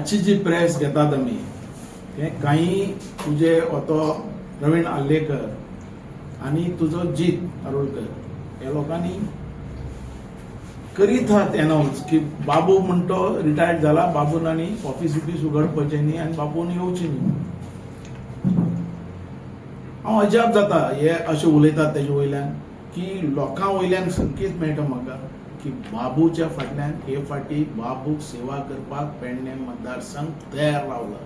आजची जी प्रेस घेतात आमी हे काही तुझे होतो प्रवीण आल्लेकर आणि तुझो जीत आरोळकर या लोकांनी करीत आहात अनाउन्स की बाबू म्हणतो रिटायर्ड झाला, बाबून आणि ऑफिस उघडपाचें न्ही आणि बाबून येवचें न्ही. हांव अजाप जाता हे अशें उलयतात तेजे वयल्यान की लोकां वयल्यान संकेत मेळटा म्हाका की बाबूच्या फाटल्यान हे फाटी बाबूक सेवा करपाक पेडणे मतदारसंघ तयार लावला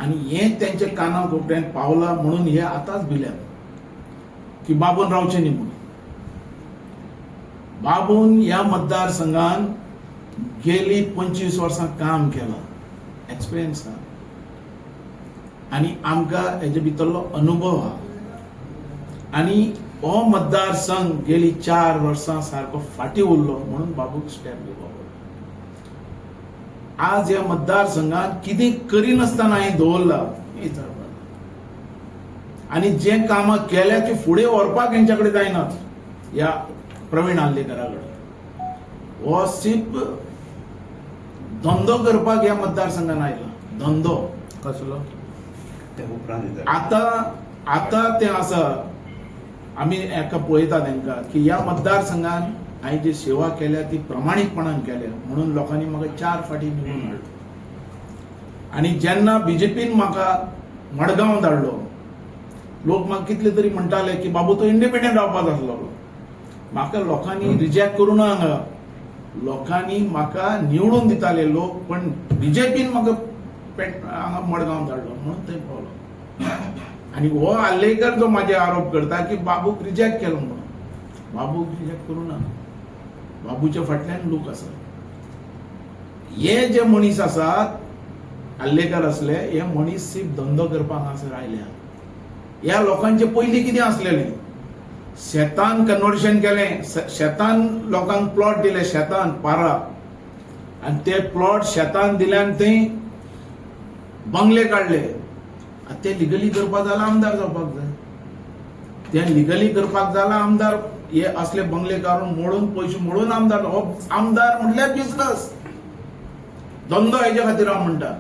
आणि हे त्यांच्या काना कोपऱ्यात पावला म्हणून हे आताच भिल्यात की बाबून रावचें न्ही म्हणून. बाबून ह्या मतदारसंघान गेली 25 वर्सां काम केलां, एक्सपिरियन्स आहा आणि आमकां हेजे भितरलो अनुभव आहा आणि हो मतदारसंघ गेली 4 वर्सां सारको फाटी उरलो म्हणून बाबूक स्टेप घेवपाक पडलो. आज ह्या मतदारसंघात कितें करिनासतना हांवें दवरला हें विचारपाक आणि जे कामां केल्या ती फुडें व्हरपाक हेंच्या कडेन जायनात ह्या प्रवीण आल्लेकरा कडेन. हो सिर्फ धंदो करपाक ह्या मतदारसंघान आयला. धंदो कसलो आता ते आसा आमी एका पळयता तांकां की ह्या मतदारसंघान हांवें जी सेवा केल्या ती प्रमाणीकपणान केल्या म्हणून लोकांनी म्हाका 4 फाटी निवडून हाडलो. आणि जेन्ना बीजेपीन म्हाका मडगांव धाडलो लोक म्हाका कितले तरी म्हणटाले की बाबू तो इंडिपेंडंट रावपाक जाय आसलो. म्हाका लोकांनी रिजेक्ट करूं ना हांगा, लोकांनी म्हाका निवडून दिताले लोक, पण बीजेपीन म्हाका हांगा मडगांव धाडलो म्हणून थंय पावलो. आणि हो आल्लेकर जो माझे आरोप करता की बाबूक रिजेक्ट केलो म्हणून, बाबूक रिजेक्ट करूं ना. बाबूच्या फाटल्यान लोक आसा. हे जे मनीस आसात आल्लेकर असले हे मनीस सिर्फ धंदो करपाक हांगासर आयल्या. ह्या लोकांचे पयलीं कितें आसलेलें, शेतान कन्वर्शन केलें, शेतान लोकांक प्लॉट दिले, शेतान पारा, आणि ते प्लॉट शेतान दिल्यान थंय बंगले काडले. ते लिगली करपाक जाल्यार आमदार जावपाक जाय. ते लिगली करपाक जाल्यार आमदार हे असले बंगले काडून मोडून पयशे मोडून आमदार. हो आमदार म्हटल्यार बिजनस धंदो हेच्या खातीर हांव म्हणटा.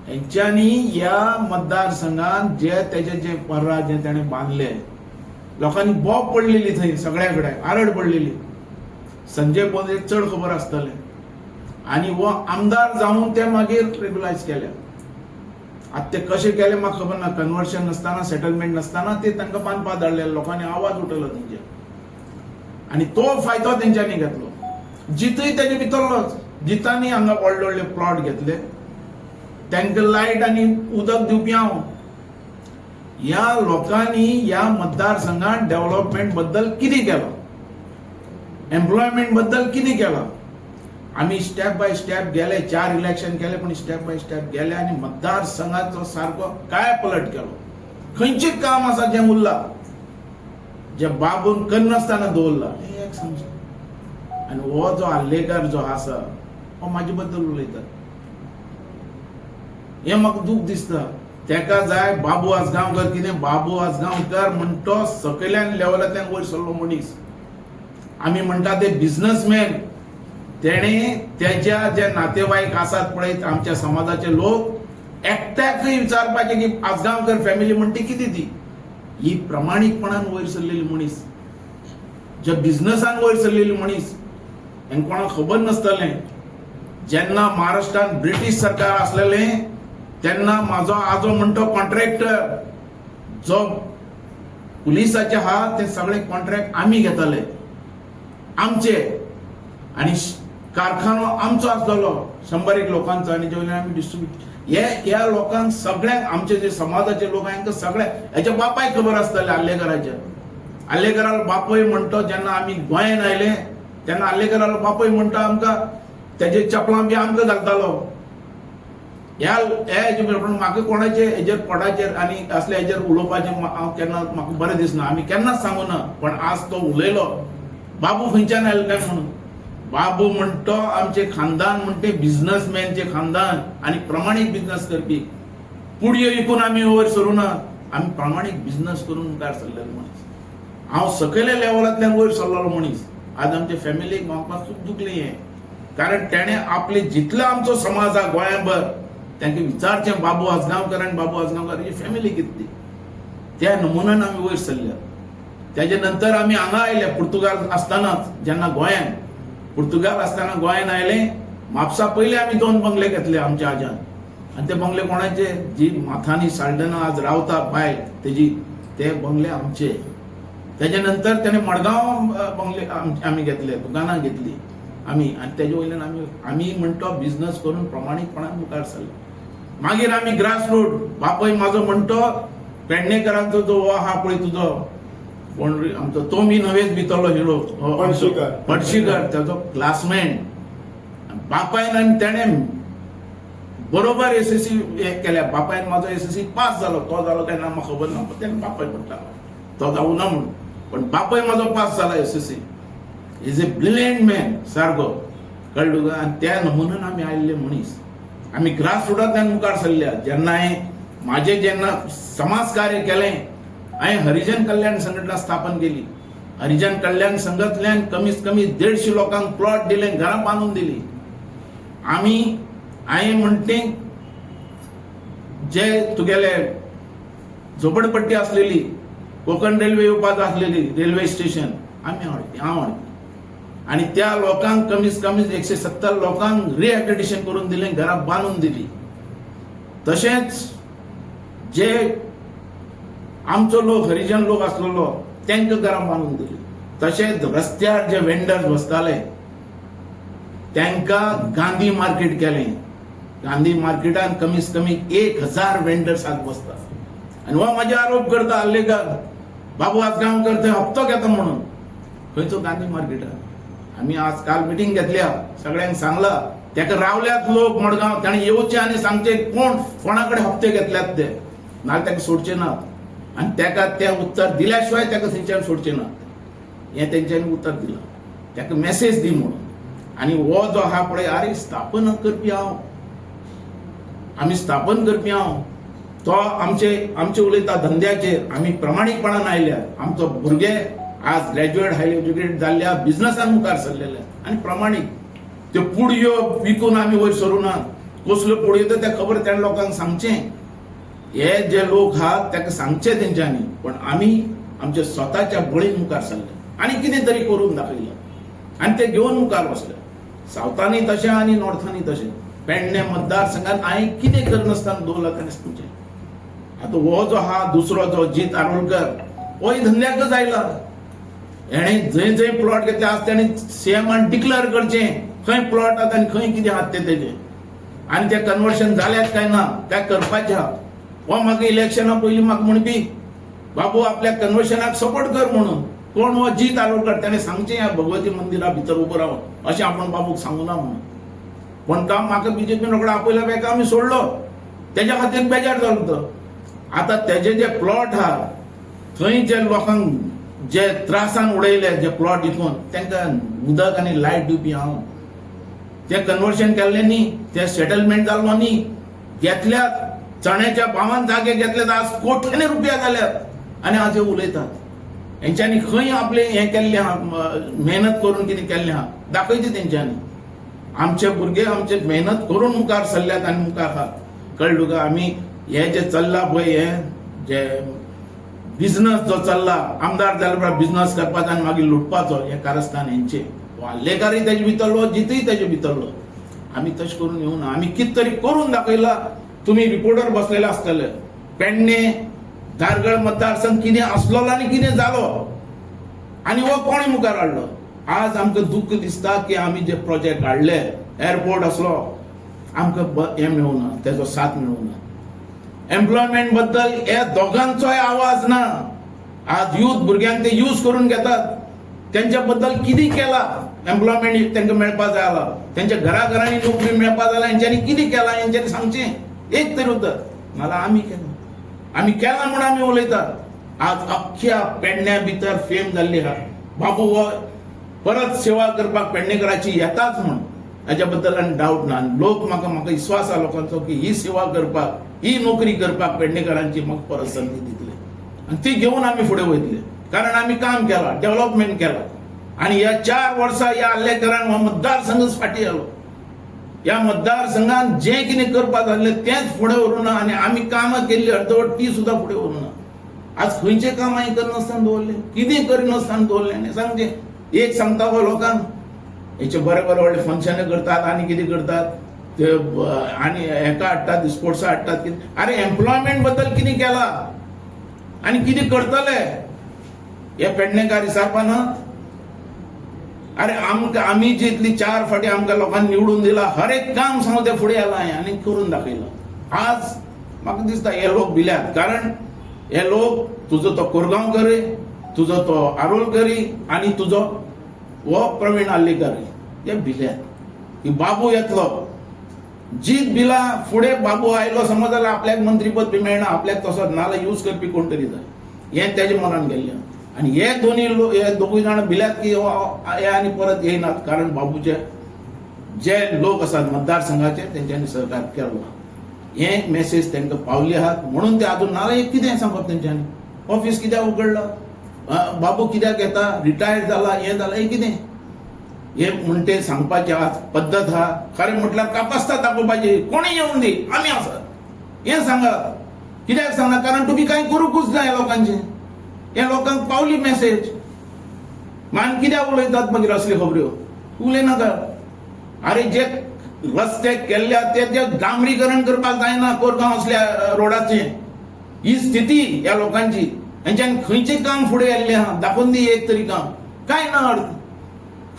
हेंच्यांनी ह्या मतदारसंघात जे तेजे जे पर्रा जे ताणें बांदले लोकांनी बॉब पडलेली थंय सगळ्या कडेन आरड पडलेली. संजय बोंदेक चड खबर आसतलें आणि वो आमदार जावन ते मागीर रेग्युलायज केले. आता ते कशें केले म्हाका खबर ना. कन्वर्शन नासतना सेटलमेंट नासतना ते तांकां बांदपाक धाडले. लोकांनी आवाज उठयलो तेंचे आणि तो फायदो तेंच्यांनी घेतलो. जितूय तेजे भितरलोच. जितांनी हांगा व्हडले व्हडले प्लॉट घेतले, तांकां लायट आणि उदक दिवपी हांव. ह्या लोकांनी ह्या मतदारसंघात डेव्हलपमेंट बद्दल कितें केलां, एम्प्लॉयमेंट बद्दल कितें केलां. आम्ही स्टेप बाय स्टेप गेले, 4 इलेक्शन केले, पण स्टेप बाय स्टेप गेले आणि मतदारसंघाचो सारको काय पलट केलो. खंयचें काम आसा जें उरलां जे बाबून करनासतना दवरला हें एक समज. आणि हो जो आल्लेकर जो आसा हो म्हाजे बद्दल उलयता हें म्हाका दूख दिसता. तेका जाय बाबू आसगांवकर कितें बाबू आसगांवकर म्हणटो सकयल्यान लेवलांतल्यान वयर सरलो मनीस. आमी म्हणटा ते बिझनसमॅन. तेणे त्याच्या जे नातेवाईक आसात पळय आमच्या समाजाचे लोक एकट्याकय विचारपाचे की आसगांवकर फॅमिली म्हणटी कितें ती. ही प्रमाणीकपणान वयर सरलेली मनीस, जे बिझनसान वयर सरलेली मनीस. हें कोणाक खबर नासतलें. जेन्ना महाराष्ट्रात ब्रिटीश सरकार आसलेलें तेन्ना म्हाजो आजो म्हणतो कॉन्ट्रॅक्टर जो पुलिसाचे आहा ते सगळे कॉन्ट्रॅक्ट आमी घेताले आमचे, आणि कारखानो आमचो आसलो 100 लोकांचो, आणि जे वयल्यान आमी डिस्ट्रीब्यूट ह्या लोकांक सगळ्यांक आमचे जे समाजाचे लोक हांकां सगळ्या हेच्या बापायक खबर आसतले आल्लेकराच्या. आल्लेकरालो बापूय म्हणतो जेन्ना आमी गोंयांत आयले तेन्ना आल्लेकरालो बापूय म्हणटा आमकां तेजे चपलां बी आमकां घालतालो. म्हाका कोणाचे हेजेर पोटाचेर आणि असले हेजेर उलोवपाचें हांव केन्ना म्हाका बरें दिसना. आमी केन्नाच सांगू ना, पण आज तो उलयलो बाबू खंयच्यान आयलो काय म्हणून. बाबू म्हणतो आमचे खानदान म्हणते बिझनसमॅनचे खानदान आणि प्रमाणीक बिझनस करपी. पुडयो विकून आमी वयर सरूं ना, आमी प्रामाणीक बिझनस करून मुखार सरलेलो मनीस. हांव सकयल्या लेवलांतल्यान वयर सरलेलो मनीस. आज आमच्या फॅमिलीक म्हाका खूब दुखलें हें कारण त्याने आपले जितलो आमचो समाज हा गोंयभर तांकां विचारचें बाबू आजगांवकर आनी बाबू आजगांवकराची फॅमिली कितली, त्या नमुन्यान आमी वयर सरल्या. त्याच्या नंतर आमी हांगा आयले पुर्तुगाल आसतानाच. जेन्ना गोंयान पुर्तुगाल आसतना गोंयान आयले, म्हापसा पयलीं आमी 2 बंगले घेतले आमच्या आज्यान. आनी ते बंगले कोणाचे, जी माथानी साल्डना आज रावता बायल तेजी, ते बंगले आमचे. त्याच्या नंतर त्याने मडगांव बंगले आमी घेतले, दुकानां घेतली आमी. आनी तेजे वयल्यान आमी म्हणतो बिझनस करून प्रमाणीकपणान मुखार सरले. मागीर आमी ग्रास रूट, बापूय म्हाजो म्हणतो पेडणेकरांचो जो हो आहा पळय तुजो कोण आमचो तो बी नवेच भितरलो हिरो पडशीकर, त्याचो क्लासमेट. बापायन आनी तेणे बरोबर एसएससी केल्या. बापायन म्हाजो एसएससी पास जालो, तो जालो काय ना म्हाका खबर ना, तेणे बापाय म्हणटालो तो जावं ना म्हणून, पण बापाय म्हाजो पास जाला SSC. Is a brilliant man सारको, कळ्ळो का. आनी त्या नमुन्यान आमी आयिल्ले मनीस. आमी ग्रास रुटांतल्यान मुखार सरल्या. जेन्ना हांवें जेन्ना समाज कार्य केलें, हांवें हरिजन कल्याण संघटना स्थापन केली. हरिजन कल्याण संघटनेंतल्यान कमीत कमी 150 लोकांक प्लॉट दिले, घरां बांदून दिली. हांवें म्हणटे जे तुगेले झोपडपट्टी आसलेली, कोकण रेल्वे येवपाक आसलेली रेल्वे स्टेशन, हांव हाडली. आनी त्या लोकांक कमीत कमी 170 लोकांक रिहॅबिलिटेशन करून दिलें, घरां बांदून दिली. तशेंच जे आमचो लोक हरिजन लोक आसलेलो तांकां घरां बांदून दिली. तशेंच रस्त्यार जे वेंडर्स बसताले तांकां गांधी मार्केट केलें. गांधी मार्केटान कमीत कमी 1000 वेंडर्स आज बसता. आनी हो म्हाजे आरोप करता आल्लेकार बाबू आजगांवकर थंय हप्तो घेता म्हणून. खंयचो गांधी मार्केटान आमी आज काल मिटींग घेतल्या, सगळ्यांक सांगला ताका रावल्यात लोक मडगांव, ताणें येवचें आनी सांगचें कोणा कडेन हप्ते घेतल्यात ते, नाल्यार ताका सोडचे नात. आनी ताका तें उत्तर दिल्या शिवाय ताका थंयच्यान सोडचें ना, हें तेंच्यांनी उतर दिलां. ताका मॅसेज दी म्हणून. आनी हो जो आहा पळय, आरे स्थापन करपी हांव, आमी स्थापन करपी हांव, तो आमचे उलयता धंद्याचेर. आमी प्रमाणीकपणान आयल्या. आमचो भुरगे आज ग्रॅज्युएट हायली एज्युकेटेड जाल्ल्या, बिझनसान मुखार सरलेले आनी प्रमाणीक. त्यो पुडयो विकून आमी वयर सरूं ना. कसल्यो पुडयो त्यो ते खबर त्या लोकांक सांगचें. हे जे लोक आहात ताका सांगचें तेंच्यांनी. पण आमी आमच्या स्वताच्या बळीन मुखार सरले आनी कितें तरी करून दाखयलें आनी ते घेवन मुखार वचले. सावथानी तशें आनी नॉर्थानी तशें. पेडणे मतदारसंघात हांवें कितें करनासतना दवरला ताणें सांगचें. आतां हो जो आहा दुसरो जो जीत आरोलकर, होय धंद्याकच आयला. हेणें जंय प्लॉट घेतले आज ताणें सीएमान डिक्लेअर करचें खंय प्लॉट आहात आनी खंय कितें आहात ते तेजे. आनी ते कन्वर्शन जाल्यात काय ना काय करपाचें आहा. हो म्हाका इलेक्शना पयलीं म्हाका म्हणपी बाबू आपल्या कन्वर्शनाक सपोर्ट कर म्हणून. कोण हो जीत आरोलकर, ताणें सांगचें ह्या भगवती मंदिरा भितर उबो रावन अशें आपण बाबूक सांगू ना म्हणून. पण काम म्हाका बीजेपीन रोखडो आपयल्या बेका आमी सोडलो. तेज्या खातीर बेजार जालो तो. आतां तेजे जे प्लॉट आहा थंय जे लोकांक जे त्रासान उडयले, जे प्लॉट विकून तांकां उदक आनी लायट दिवपी हांव. ते कन्वर्शन केल्लें न्ही, ते सेटलमेंट जाल्लो न्ही. घेतल्यात चण्याच्या भावान जागे घेतल्यात, आज कोट्यांनी रुपया जाल्यात आनी आज हे उलयतात. हेंच्यांनी खंय आपलें हें केल्लें आहा, मेहनत करून कितें केल्लें आहा दाखयचें तेंच्यांनी. आमचे भुरगे आमचे मेहनत करून मुखार सरल्यात आनी मुखार आहात. कळ्ळो का. आमी हे जे चल्ला पळय, हे जे बिझनस जो चल्ला, आमदार जाल्या उपरांत बिझनस करपाचो आनी मागीर लुटपाचो, हे कारस्थान हेंचे. वाल्लेकारूय तेजे भितरलो, जितूय तेजे भितरलो. आमी तशें करून येवना. आमी कितें तरी करून दाखयला. तुमी रिपोर्टर बसलेले आसतले. पेडणे धारगळ मतदारसंघ कितें आसलो आनी कितें जालो आनी हो कोणी मुखार हाडलो. आज आमकां दुख्ख दिसता की आमी जे प्रोजेक्ट हाडले, एअरपोर्ट असलो, आमकां हें मेळूना, तेजो साथ मेळूना. एम्प्लॉयमेंट बद्दल हे दोगांचोय आवाज ना. आज युथ भुरग्यांक ते यूज करून घेतात. त्यांच्या बद्दल कितें केला, एम्प्लॉयमेंट तांकां मेळपा जाय आला, त्यांच्या घराघरांनी नोकरी मेळपा जाय, हेंच्यांनी कितें केला हेंच्यांनी सांगचें. एक तरी उतर नाल्यार आमी केला म्हणून आमी उलयतात. आज अख्ख्या पेडण्या भितर फेम जाल्ली आहा. बाबू हो परत सेवा करपाक पेडणेकराची येताच म्हण, हाच्या बद्दल आनी डावट ना. लोक म्हाका विश्वास आहा लोकांचो की ही सेवा करपाक, ही नोकरी करपाक पेडणेकरांची म्हाका परत संदी दितले आनी ती घेवन आमी फुडें वयतले. कारण आमी काम केलां, डेव्हलपमेंट केलां. आणि या 4 वर्सां या हल्लेकरान हो मतदारसंघच फाटी आलो. या मतदारसंघात जे कितें करपाक जाल्लें तेंच फुडें व्हरूं ना आनी आमी कामां केल्ली अर्दवट ती सुद्दां फुडें व्हरूं ना. आज खंयचे काम हांवें करनासतना दवरलें, कितें करिनासतना दवरलें सांगचें. एक सांगता गो लोकांक हेचे बरे बरे व्हडले फंक्शन करतात आनी कितें करतात ते आनी हेका हाडटात स्पोर्ट्सा हाडटात. अरे एम्प्लॉयमेंट बद्दल कितें केला आनी कितें करतले हे पेडणेकार विचारपाना. अरे आमी जितली 4 फाटी आमकां लोकांनी निवडून दिला हर एक काम सांगून ते फुडें आला आनी करून दाखयला. आज म्हाका दिसता हे लोक भिल्यात. कारण हे लोक तुजो तो कोरगांवकरी, तुजो तो आरोलकरी आनी तुजो हो प्रवीण आल्लेकर हे भिल्यात की बाबू येतलो. जीत भिला फुडें बाबू आयलो समज जाल्यार आपल्याक मंत्रीपद बी मेळना, आपल्याक तसो नाल्यार यूज करपी कोण तरी जाय हें तेजे मनान गेल्लें. आनी हे दोगूय जाण भिल्यात की हे आनी परत येयनात. कारण बाबूचे जे लोक आसात मतदारसंघाचे तेंच्यांनी सहकार केलो. हे मेसेज तांकां पावली आहात म्हणून ते अजून नाल्यार कितें सांगप तेंच्यांनी. ऑफिस कित्याक उगडला, बाबू कित्याक येता, रिटायर्ड जाला, हें जालां, हें कितें हे म्हणटे सांगपाची आज पद्दत आहा. खरें म्हटल्यार कापास्ता दाखोवपाची कोणीय येवन दी आमी आसात हें सांगात. कित्याक सांगना कारण तुमी कांय करूंकूच जाय लोकांचें. हे लोकांक पावली मेसेज. मान कित्याक उलयतात मागीर असल्यो खबऱ्यो उलयनाका. अरे जे रस्ते केल्ल्या ते डांबरीकरण करपाक जायना कोरगांव असल्या रोडाचें. ही स्थिती ह्या लोकांची. हेंच्यानी खंयचें काम फुडें येल्लें आहा दाखोवन दी एक तरी काम. कांय ना अर्थ.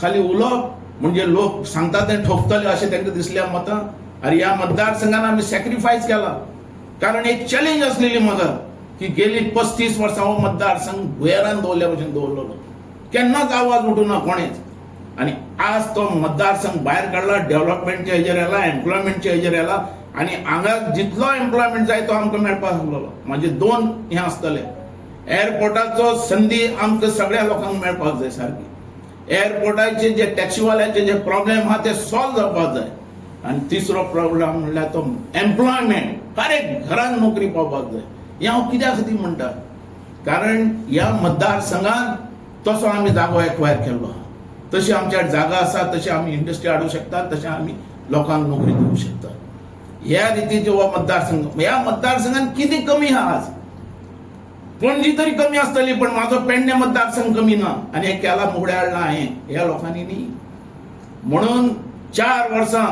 खाली उलोवप म्हणजे लोक सांगतात ते ठोकतले अशें तांकां दिसल्या मतां. अरे ह्या मतदारसंघान आमी सॅक्रिफायस केला. कारण एक चॅलेंज आसलेली म्हाका की गेली 35 वर्सां हो मतदारसंघ भुयारान दवरल्या भशेन दवरलेलो. केन्नाच आवाज उठूना कोणेच. आनी आज तो मतदारसंघ भायर काडला. डेव्हलपमेंटच्या हेजेर येला, एम्प्लॉयमेंटच्या हेजेर येला आनी हांगा जितलो एम्प्लॉयमेंट जाय तो आमकां मेळपाक लागलो. म्हणजे 2 हें आसतले. एअरपोर्टाचो संदी आमकां सगळ्या लोकांक मेळपाक जाय सारकी. एअरपोर्टाचे जे टॅक्सीवाल्यांचे जे प्रॉब्लेम आहा ते सॉल्व जावपाक जाय. आनी तिसरो प्रॉब्लेम म्हणल्यार तो एम्प्लॉयमेंट. हर एक घरान नोकरी पावपाक जाय. हें हांव कित्या खातीर म्हणटा कारण ह्या मतदारसंघान तसो आमी जागो एक्वायर केल्लो आहा. तशी आमच्या जागा आसा, तशी आमी इंडस्ट्री हाडूंक शकतात, तशें आमी लोकांक नोकरी दिवंक शकतात. ह्या रितीचे हो मतदारसंघ. ह्या मतदारसंघान कितें कमी आहा आज. पणजी तरी कमी आसतली पण म्हाजो पेडणे मतदारसंघ कमी ना. आनी हे केला मुगडे हाडला हांवें ह्या लोकांनी न्ही. म्हणून 4 वर्सां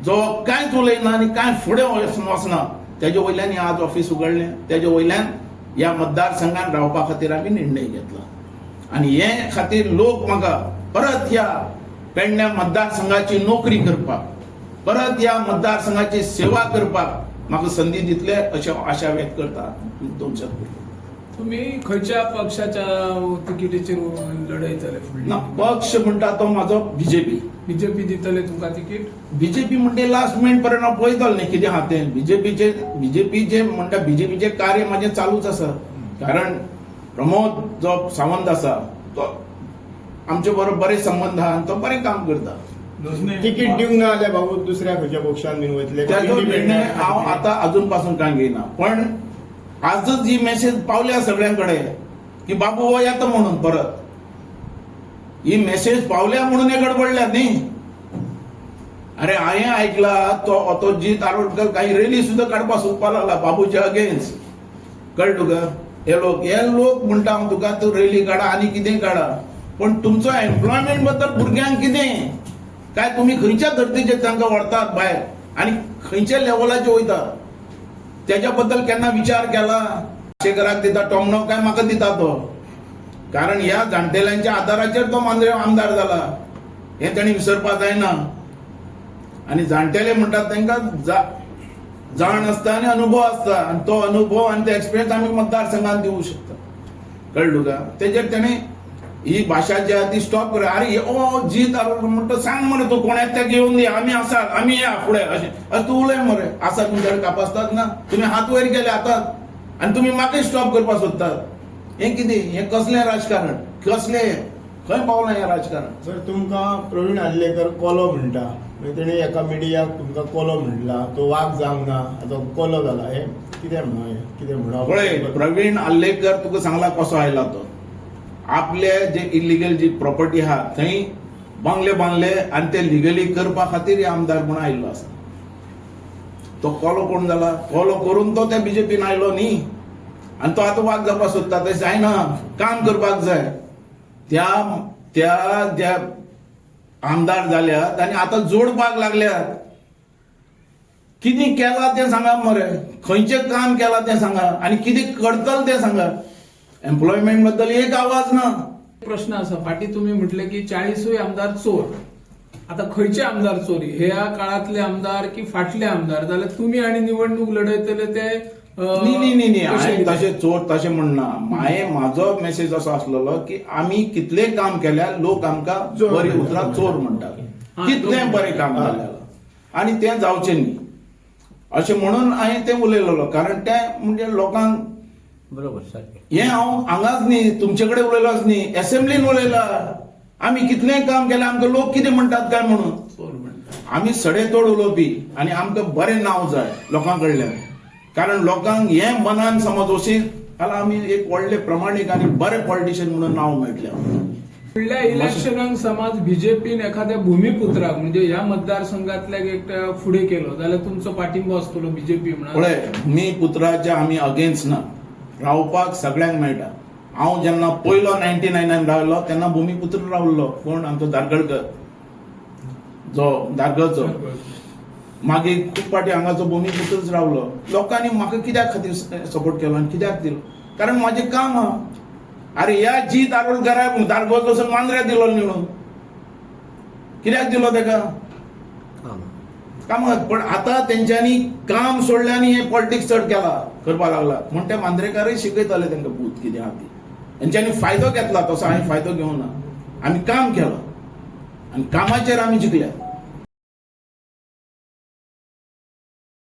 जो कांयच उलयना आनी कांय फुडें वचना तेजे वयल्यान आज ऑफिस उगडलें. तेजे वयल्यान ह्या मतदारसंघान रावपा खातीर आमी निर्णय घेतला. आनी हे खातीर लोक म्हाका परत ह्या पेडण्या मतदारसंघाची नोकरी करपाक, परत ह्या मतदारसंघाची सेवा करपाक म्हाका संदी दितले अशें आशा व्यक्त करता. 2 शब्द. तुम्ही खंयच्या पक्षाच्या तिकीटीचेर लढयतले फुडली? पक्ष म्हणटा तो म्हाजो बीजेपी. बीजेपी दितले तुमकां तिकीट? बीजेपी म्हणजे लास्ट मिनिट पर्यंत हांव पळयतलो न्ही कितें आहा तें. बीजेपीचे म्हणटा बीजेपीचे कार्य म्हाजें चालूच आसा. कारण प्रमोद जो सावंत आसा तो आमचे बरोबर बरे संबंध आहा आनी तो बरें काम करता. तिकीट दिवंक ना जाल्यार बाबू दुसऱ्या खंयच्या पक्षान बीन वयतले त्याचो निर्णय हांव आतां अजून पासून कांय घेयना. पण आजच ही मेसेज पावल्या सगळ्यांकडे की बाबू हो येता म्हणून परत. ही मेसेज पावल्या म्हणून हे गडबडल्या न्ही. अरे हांवें आयकला तो जीत आरोडकर काही रॅली सुद्धा काडपाक सोदपाक लागला बाबूच्या अगेन्स्ट. कळ्ळें तुका. हे लोक म्हणटा हांव तुका तूं रॅली काडा आनी कितें काडा पण तुमचो एम्प्लॉयमेंट बद्दल भुरग्यांक कितें काय तुम्ही खंयच्या धर्तीचेर तांकां व्हरतात भायर आनी खंयच्या लेवलाचेर वयतात त्याच्या बद्दल केन्ना विचार केला. शेखराक दिता टोमणो काय म्हाका दिता तो. कारण ह्या जाणटेल्यांच्या आदाराचेर तो आमदार जाला हे तांणी विसरपाक जायना. आनी जाणटेले म्हणटात तांकां जाण आसता आनी अनुभव आसता आनी तो अनुभव आनी ते एक्सपिरियन्स आमी मतदारसंघान दिवंक शकता. कळ्ळें तुका. तेजेर ताणें ही भाशा जी आहा ती स्टॉप कर. अरे ओ जीत म्हणटा सांग मरे तूं कोणाक ते घेवन दी आमी आसात आमी या फुडें अशें तूं उलय मरे. आसा तुमचे कडेन कापासतात ना तुमी हात वयर केले आतां आनी तुमी म्हाकाय स्टॉप करपाक सोदतात. हें कितें हें कसलें राजकारण कसलें खंय पावलां हें राजकारण. सर तुमकां प्रवीण आल्लेकर कोलो म्हणटा तेणी एका मिडियाक तुमकां कोलो म्हणला तो वाग जावंक ना आतां कोलो जाला. हे कितें म्हणप पळय प्रवीण आल्लेकर तुका सांगला कसो आयला तो. आपले जे इलिगल जी प्रॉपर्टी आहा थंय बंगले बांधले आणि ते लिगली करपा खातीर हे आमदार म्हणून आयिल्लो आसा. तो कोलो कोण जाला? कोलो करून तो त्या बीजेपीन आयलो न्ही, आणि तो आतां वाग जावपाक सोदता. तशें जायना, काम करपाक जाय. त्या ज्या आमदार जाल्यात आनी आतां जोडपाक लागल्यात. कितें केलां तें सांगा मरे, खंयचें काम केलां तें सांगा, आनी कितें करतले तें सांगा. एम्प्लॉयमेंट बद्दल एक आवाज ना. प्रश्न असा, फाटी तुम्ही म्हटले की 40 आमदार चोर. आता खंयचे आमदार चोरी? ह्या काळातले आमदार की फाटले आमदार? जाल्यार तुम्ही आणि निवडणूक लढयतले ते न्ही कशे हांवें कितें? तशें चोर तशें म्हणना. म्हाजो मेसेज असो आसलेलो की आमी कितलें काम केल्यार लोक आमकां बरी उतरां चोर म्हणटात. कितलें बरें काम जालें आनी तें जावचें न्ही अशें म्हणून हांवें तें उलयलेलो. कारण तें म्हणजे लोकांक बरोबर सारकें. हें हांव हांगाच न्ही, तुमचे कडेन उलयलोच न्ही, एसेंब्लीन उलयला. आमी कितलें काम केलें, आमकां लोक कितें म्हणटात काय म्हणून. चोर म्हणटा. आमी सडेतोड उलोवपी आनी आमकां बरें नांव जाय लोकां कडल्यान. कारण लोकांक हें मनान समज वशीत जाल्यार आमी एक व्हडले प्रमाणीक आनी बरे पॉलिटिशियन म्हणून नांव मेळटलें. फुडल्या इलेक्शनाक समज बीजेपीन एखाद्या भूमिपुत्राक म्हणजे ह्या मतदारसंघातल्या एकट्या फुडें केलो जाल्यार तुमचो पाठिंबो आसतलो बीजेपी म्हणून? पळय, मी पुत्राच्या आमी अगेन्स्ट ना. रावपाक सगळ्यांक मेळटा. हांव जेन्ना पयलो 99 रावलो तेन्ना भूमिपुत्र रावल्लो. कोण? आमचो दारगडकर, जो दारगळचो. मागीर खूब फाटी हांगाचो भूमिपुत्रच रावलो. लोकांनी म्हाका कित्याक खातीर सपोर्ट केलो आनी कित्याक दिलो? कारण म्हाजें काम आहा. अरे ह्या जी दारगळकराक दारगळचो मांद्र्याक दिलो निवडून, कित्याक दिलो तेका? कामाक. पण आता तेंच्यांनी काम सोडलें आनी हे पॉलिटिक्स चड केला करपाक लागला. म्हण ते मांद्रेकारय शिकयताले तेंकां भूत कितें आहा ती. तेंच्यांनी फायदो घेतला, तसो हांवें फायदो घेवना. आमी काम केलो आनी कामाचेर आमी जिखल्यात.